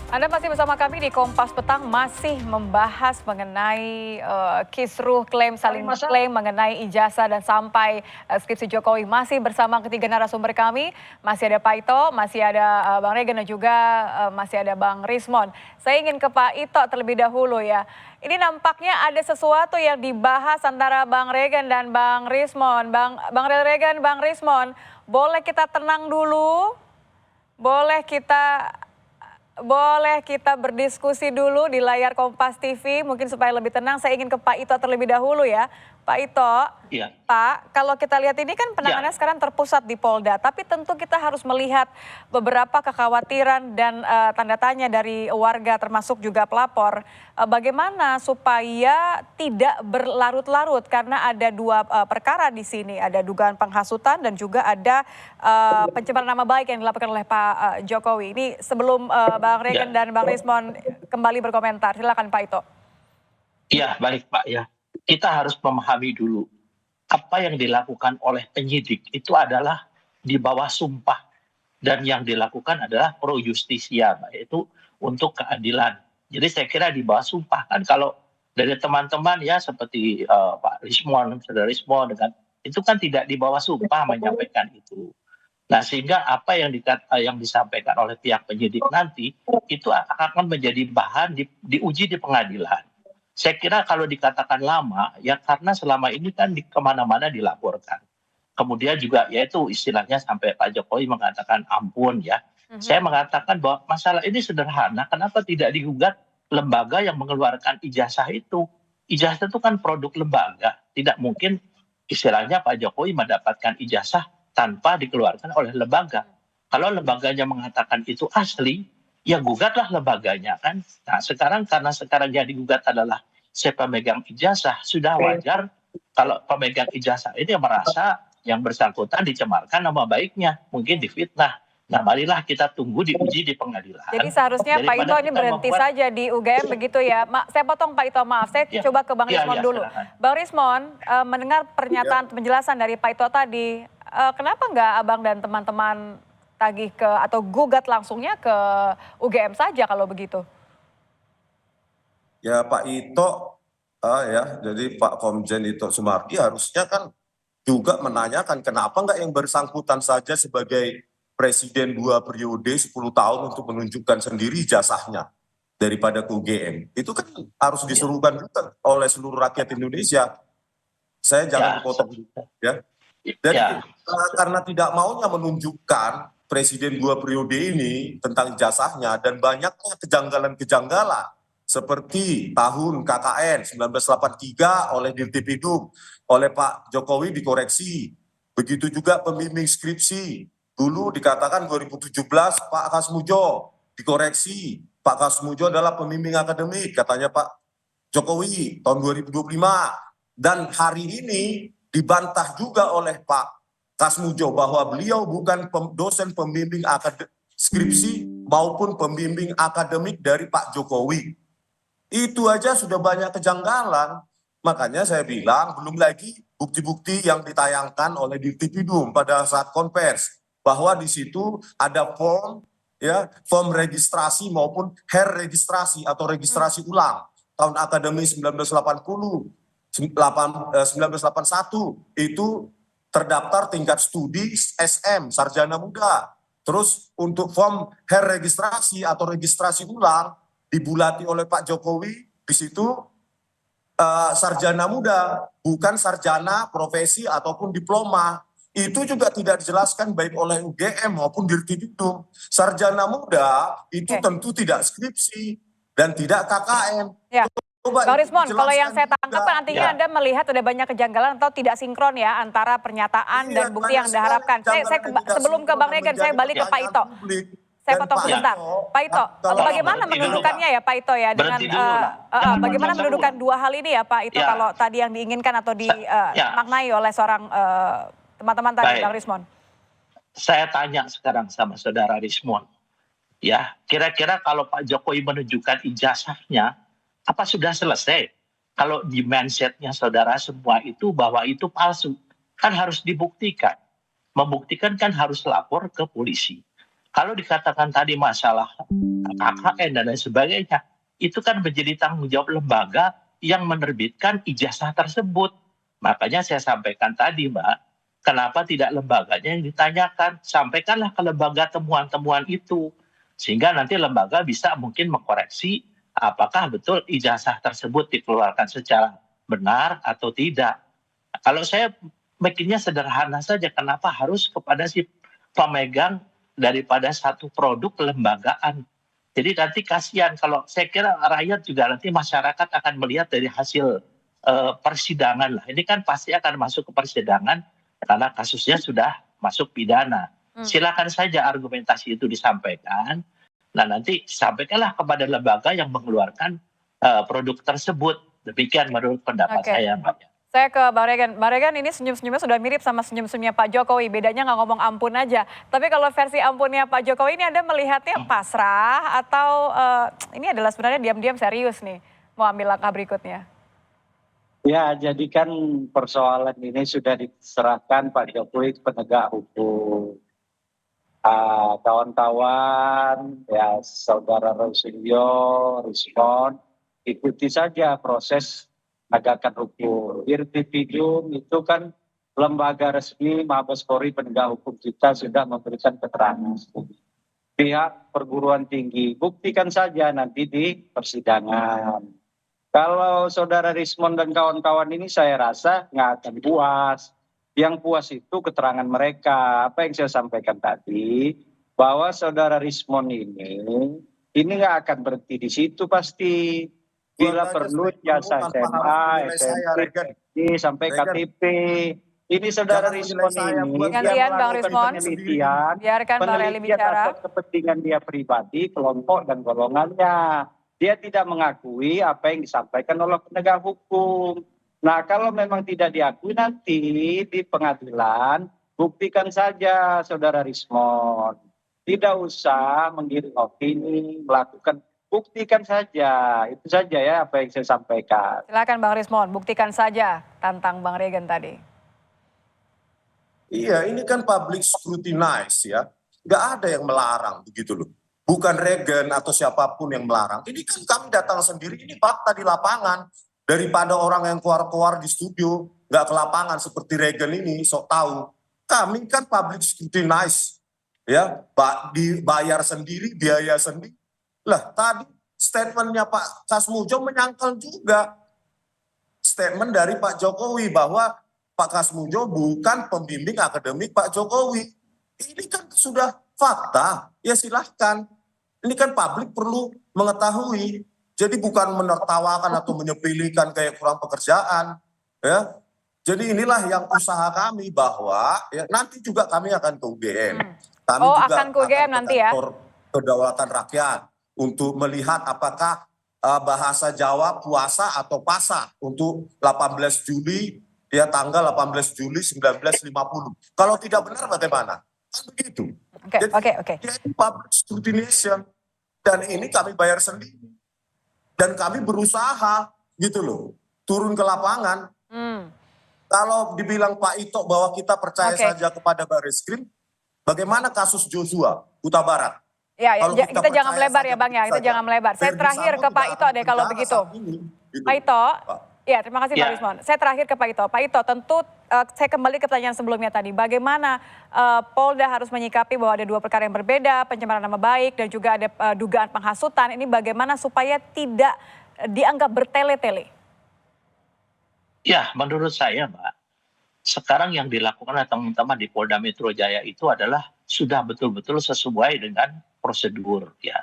Anda masih bersama kami di Kompas Petang, masih membahas mengenai kisruh saling klaim mengenai ijazah dan sampai skripsi Jokowi. Masih bersama ketiga narasumber kami, masih ada Pak Ito, masih ada Bang Regen dan juga masih ada Bang Rismon. Saya ingin ke Pak Ito terlebih dahulu ya. Ini nampaknya ada sesuatu yang dibahas antara Bang Regen dan Bang Rismon. Bang Regen, Bang Rismon, boleh kita tenang dulu? Boleh kita berdiskusi dulu di layar Kompas TV, mungkin supaya lebih tenang. Saya ingin ke Pak Ito terlebih dahulu ya. Pak Ito, Iya. Pak, kalau kita lihat ini kan penanganannya sekarang terpusat di Polda, tapi tentu kita harus melihat beberapa kekhawatiran dan tanda tanya dari warga termasuk juga pelapor. Bagaimana supaya tidak berlarut-larut karena ada dua perkara di sini, ada dugaan penghasutan dan juga ada pencemaran nama baik yang dilakukan oleh Pak Jokowi. Ini sebelum Bang Regen dan Bang Rismon kembali berkomentar, silakan Pak Ito. Iya, baik Pak ya. Kita harus memahami dulu apa yang dilakukan oleh penyidik itu adalah di bawah sumpah dan yang dilakukan adalah pro justisia, yaitu untuk keadilan. Jadi saya kira di bawah sumpah kan kalau dari teman-teman ya seperti Pak Rismon, Saudara Rismon dengan itu kan tidak di bawah sumpah menyampaikan itu. Nah sehingga apa yang disampaikan oleh pihak penyidik nanti itu akan menjadi bahan diuji di pengadilan. Saya kira kalau dikatakan lama, ya karena selama ini kan kemana-mana dilaporkan. Kemudian juga yaitu istilahnya sampai Pak Jokowi mengatakan ampun ya. Saya mengatakan bahwa masalah ini sederhana, kenapa tidak digugat lembaga yang mengeluarkan ijazah itu? Ijazah itu kan produk lembaga, tidak mungkin istilahnya Pak Jokowi mendapatkan ijazah tanpa dikeluarkan oleh lembaga. Kalau lembaganya mengatakan itu asli, ya gugatlah lembaganya kan. Nah sekarang karena sekarang yang digugat adalah si pemegang ijazah, sudah wajar kalau pemegang ijazah ini merasa yang bersangkutan dicemarkan nama baiknya, mungkin difitnah. Nah marilah kita tunggu diuji di pengadilan. Jadi seharusnya Pak Ito ini berhenti saja di UGM begitu ya. Saya potong Pak Ito, maaf. Saya coba ke Bang Rismon dulu. Silakan. Bang Rismon, mendengar pernyataan penjelasan dari Pak Ito tadi, kenapa nggak Abang dan teman-teman tagih ke atau gugat langsungnya ke UGM saja kalau begitu? Ya Pak Ito, ya jadi Pak Komjen Ito Sumardi harusnya kan juga menanyakan kenapa nggak yang bersangkutan saja sebagai presiden 2 periode 10 tahun untuk menunjukkan sendiri jasahnya daripada ke UGM. Itu kan harus diserukan juga oleh seluruh rakyat Indonesia. Saya jangan dipotong ya. Jadi karena tidak maunya menunjukkan presiden 2 periode ini tentang jasahnya dan banyaknya kejanggalan-kejanggalan seperti tahun KKN 1983 oleh Dirtipidum, oleh Pak Jokowi dikoreksi. Begitu juga pembimbing skripsi. Dulu dikatakan 2017 Pak Kasmujo dikoreksi. Pak Kasmujo adalah pembimbing akademik, katanya Pak Jokowi tahun 2025. Dan hari ini dibantah juga oleh Pak Kasmujo bahwa beliau bukan dosen pembimbing skripsi maupun pembimbing akademik dari Pak Jokowi. Itu aja sudah banyak kejanggalan. Makanya saya bilang belum lagi bukti-bukti yang ditayangkan oleh Dirtipidum pada saat konvers bahwa di situ ada form form registrasi maupun registrasi atau registrasi ulang tahun akademi 1980 1981 itu terdaftar tingkat studi SM sarjana muda. Terus untuk form registrasi atau registrasi ulang dibulati oleh Pak Jokowi di situ sarjana muda, bukan sarjana profesi ataupun diploma. Itu juga tidak dijelaskan baik oleh UGM maupun Dirtipidum. Sarjana muda itu tentu tidak skripsi dan tidak KKN. Ya. Bang Rismon, kalau yang saya tangkap kan artinya Anda melihat ada banyak kejanggalan atau tidak sinkron ya antara pernyataan dan bukti yang Anda harapkan. Sebelum ke Bang Regen, saya balik ke Pak Ito. Saya potong sebentar. Pak Ito, bagaimana mendudukannya ya Pak Ito ya dengan bagaimana mendudukan dua hal ini ya Pak Ito kalau tadi yang diinginkan atau dimaknai oleh seorang teman-teman tadi Bang Rismon. Saya tanya sekarang sama Saudara Rismon. Ya, kira-kira kalau Pak Jokowi menunjukkan ijazahnya, apa sudah selesai? Kalau di mindsetnya saudara semua itu bahwa itu palsu, kan harus dibuktikan. Membuktikan kan harus lapor ke polisi. Kalau dikatakan tadi masalah KKN dan lain sebagainya, itu kan menjadi tanggung jawab lembaga yang menerbitkan ijazah tersebut. Makanya saya sampaikan tadi, Mbak, kenapa tidak lembaganya yang ditanyakan? Sampaikanlah ke lembaga temuan-temuan itu. Sehingga nanti lembaga bisa mungkin mengkoreksi apakah betul ijazah tersebut dikeluarkan secara benar atau tidak. Kalau saya bikinnya sederhana saja, kenapa harus kepada si pemegang daripada satu produk kelembagaan? Jadi nanti kasihan, kalau saya kira rakyat juga nanti masyarakat akan melihat dari hasil persidangan lah. Ini kan pasti akan masuk ke persidangan karena kasusnya sudah masuk pidana. Silakan saja argumentasi itu disampaikan. Nah nanti sampaikanlah kepada lembaga yang mengeluarkan produk tersebut. Demikian menurut pendapat saya, Mbak. Saya ke Bang Regan. Bang Regan, ini senyum-senyumnya sudah mirip sama senyum-senyumnya Pak Jokowi. Bedanya nggak ngomong ampun aja. Tapi kalau versi ampunnya Pak Jokowi ini Anda melihatnya pasrah atau ini adalah sebenarnya diam-diam serius nih mau ambil langkah berikutnya? Ya, jadi kan persoalan ini sudah diserahkan Pak Jokowi ke penegak hukum. Kawan-kawan, ya Saudara Rosilio, Respon, ikuti saja proses penegakan hukum. Irtipidum itu kan lembaga resmi Mabes Polri penegak hukum kita sudah memberikan keterangan. Pihak perguruan tinggi, buktikan saja nanti di persidangan. Kalau Saudara Rismon dan kawan-kawan ini saya rasa nggak akan puas. Yang puas itu keterangan mereka. Apa yang saya sampaikan tadi, bahwa Saudara Rismon ini nggak akan berhenti di situ pasti. Bila perlu jasa SMA, SMP, sampai KTP. Ini Saudara Rismon ini gantian Bang Rismon, biarkan Bang Reli bicara. Atas kepentingan dia pribadi, kelompok dan golongannya. Dia tidak mengakui apa yang disampaikan oleh penegak hukum. Nah, kalau memang tidak diakui nanti di pengadilan, buktikan saja Saudara Rismon. Tidak usah menggiring opini, melakukan, buktikan saja. Itu saja ya apa yang saya sampaikan. Silakan Bang Rismon, buktikan saja tantang Bang Regan tadi. Iya, ini kan public scrutinize ya. Nggak ada yang melarang begitu loh. Bukan Regan atau siapapun yang melarang. Ini kan kami datang sendiri, ini fakta di lapangan. Daripada orang yang keluar-keluar di studio, nggak ke lapangan seperti Regan ini, sok tahu. Kami kan public scrutinize, ya, dibayar sendiri, biaya sendiri. Lah tadi statementnya Pak Kasmujo menyangkal juga statement dari Pak Jokowi bahwa Pak Kasmujo bukan pembimbing akademik Pak Jokowi. Ini kan sudah fakta, ya silahkan. Ini kan publik perlu mengetahui. Jadi bukan menertawakan atau menyepelekan kayak kurang pekerjaan. Ya. Jadi inilah yang usaha kami bahwa ya, nanti juga kami akan ke UGM. Kami juga akan ke UGM nanti ya? Kedaulatan Rakyat untuk melihat apakah bahasa Jawa puasa atau pasa untuk 18 Juli, ya tanggal 18 Juli 1950. Kalau tidak benar bagaimana? Kan begitu. Oke. Jadi public scrutinization. Dan ini kami bayar sendiri. Dan kami berusaha gitu loh. Turun ke lapangan. Kalau dibilang Pak Ito bahwa kita percaya saja kepada Barreskrim, bagaimana kasus Joshua, Huta Barat? Ya, kita jangan melebar ya Bang ya, kita jangan melebar. Saya terakhir ke Pak Ito deh kalau begitu. Pak Ito, ya terima kasih Pak Rismon. Saya terakhir ke Pak Ito. Pak Ito, tentu saya kembali ke pertanyaan sebelumnya tadi. Bagaimana Polda harus menyikapi bahwa ada dua perkara yang berbeda, pencemaran nama baik dan juga ada dugaan penghasutan. Ini bagaimana supaya tidak dianggap bertele-tele? Ya, menurut saya Mbak, sekarang yang dilakukan oleh teman-teman di Polda Metro Jaya itu adalah sudah betul-betul sesuai dengan prosedur ya.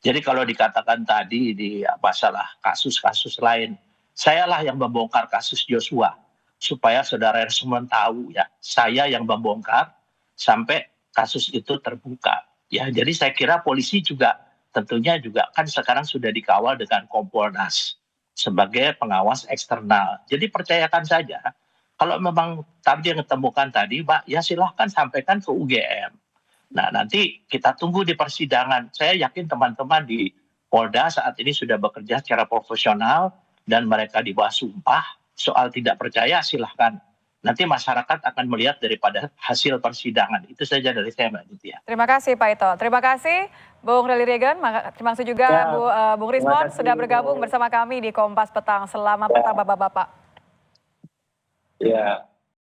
Jadi kalau dikatakan tadi di masalah kasus-kasus lain, sayalah yang membongkar kasus Joshua supaya saudara semua tahu ya, saya yang membongkar sampai kasus itu terbuka. Ya, jadi saya kira polisi juga tentunya juga kan sekarang sudah dikawal dengan Kompolnas sebagai pengawas eksternal. Jadi percayakan saja, kalau memang tadi yang ditemukan tadi, Pak, ya silahkan sampaikan ke UGM. Nah nanti kita tunggu di persidangan. Saya yakin teman-teman di Polda saat ini sudah bekerja secara profesional dan mereka di bawah sumpah. Soal tidak percaya silahkan nanti masyarakat akan melihat daripada hasil persidangan. Itu saja dari saya, Mbak Nitya. Terima kasih Pak Ito. Terima kasih Bung Rally Reagan. Terima kasih juga Ya, Bung Rismon kasih, sudah bergabung Bu. bersama kami di Kompas Petang. Selamat petang Bapak-Bapak. Ya.